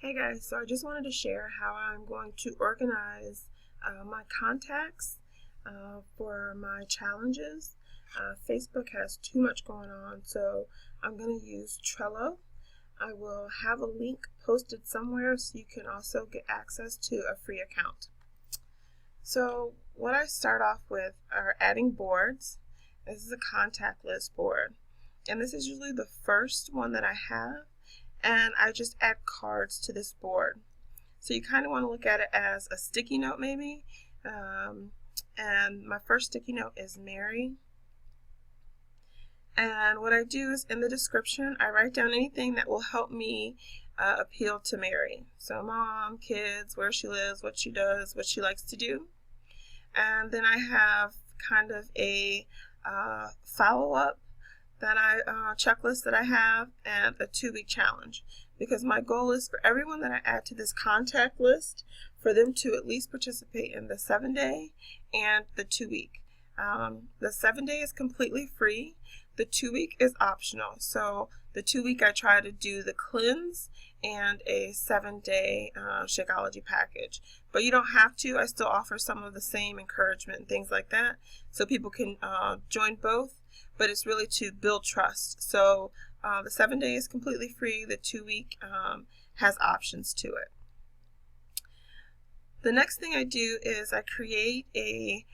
Hey guys, so I just wanted to share how I'm going to organize my contacts for my challenges. Facebook has too much going on, so I'm going to use Trello. I will have a link posted somewhere so you can also get access to a free account. So what I start off with are adding boards. This is a contact list board, and this is usually the first one that I have. And I just add cards to this board. So you kind of want to look at it as a sticky note maybe. And my first sticky note is Mary. And what I do is in the description, I write down anything that will help me appeal to Mary. So mom, kids, where she lives, what she does, what she likes to do. And then I have kind of a follow-up checklist that I have, and a 2-week challenge, because my goal is for everyone that I add to this contact list for them to at least participate in the 7-day and the 2-week. The 7-day is completely free. The 2-week is optional. So the 2-week I try to do the cleanse and a 7-day Shakeology package. But you don't have to. I still offer some of the same encouragement and things like that, so people can join both. But it's really to build trust. So the 7-day is completely free. The 2-week has options to it. The next thing I do is I create a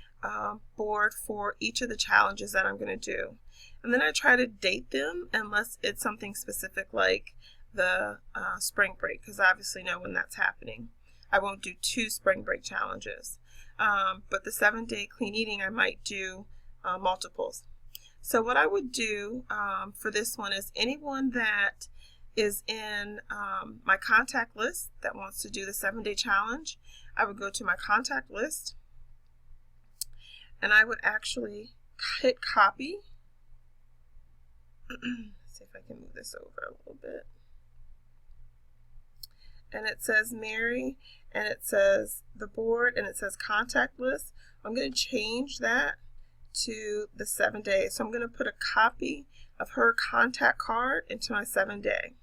board for each of the challenges that I'm going to do. And then I try to date them unless it's something specific like the spring break, because I obviously know when that's happening. I won't do 2 spring break challenges. But the 7-day clean eating, I might do multiples. So what I would do for this one is anyone that is in my contact list that wants to do the 7-day challenge, I would go to my contact list and I would actually hit copy. Let's see if I can move this over a little bit. And it says Mary, and it says the board, and it says contact list. I'm going to change that to the 7 days. So I'm going to put a copy of her contact card into my 7-day.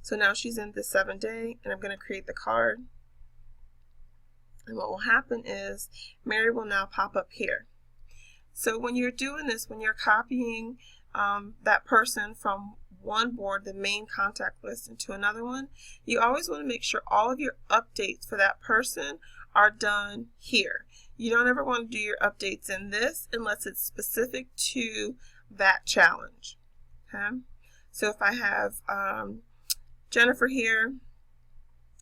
So now she's in the 7-day, and I'm going to create the card. And what will happen is Mary will now pop up here. So when you're doing this, when you're copying that person from one board, the main contact list, into another one, you always want to make sure all of your updates for that person are done here. You don't ever want to do your updates in this unless it's specific to that challenge. Okay? So if I have Jennifer here,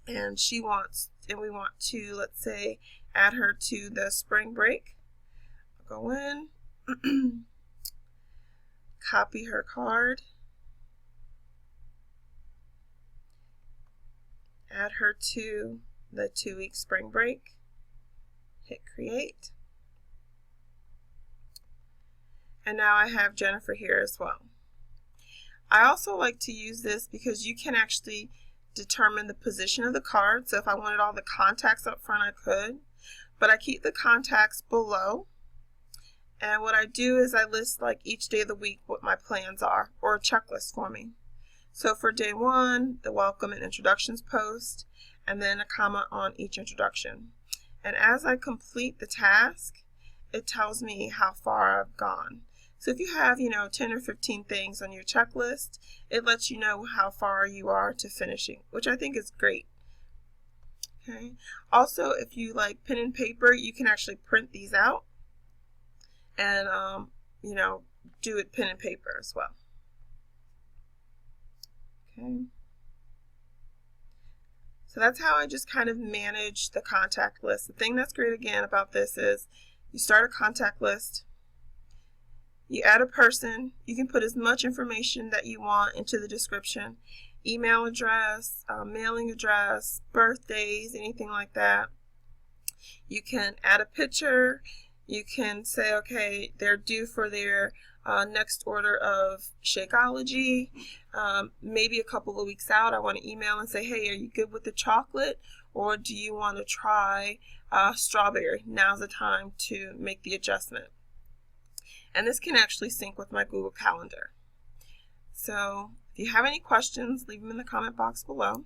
and we want to, let's say, add her to the spring break, I'll go in, copy her card, add her to the 2-week spring break, hit create, and now I have Jennifer here as well. I also like to use this because you can actually determine the position of the card. So if I wanted all the contacts up front, I could, but I keep the contacts below. And what I do is I list like each day of the week what my plans are, or a checklist for me. So for day 1, the welcome and introductions post, and then a comment on each introduction. And as I complete the task, it tells me how far I've gone. So if you have, 10 or 15 things on your checklist, it lets you know how far you are to finishing, which I think is great. Okay. Also, if you like pen and paper, you can actually print these out and, do it pen and paper as well. Okay. So that's how I just kind of manage the contact list. The thing that's great again about this is you start a contact list, you add a person, you can put as much information that you want into the description, email address, mailing address, birthdays, anything like that. You can add a picture. You can say, okay, they're due for their next order of Shakeology. Maybe a couple of weeks out, I want to email and say, hey, are you good with the chocolate, or do you want to try strawberry? Now's the time to make the adjustment. And this can actually sync with my Google Calendar. So If you have any questions, leave them in the comment box below.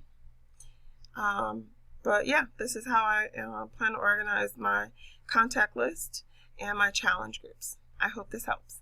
But yeah, this is how I plan to organize my contact list and my challenge groups. I hope this helps.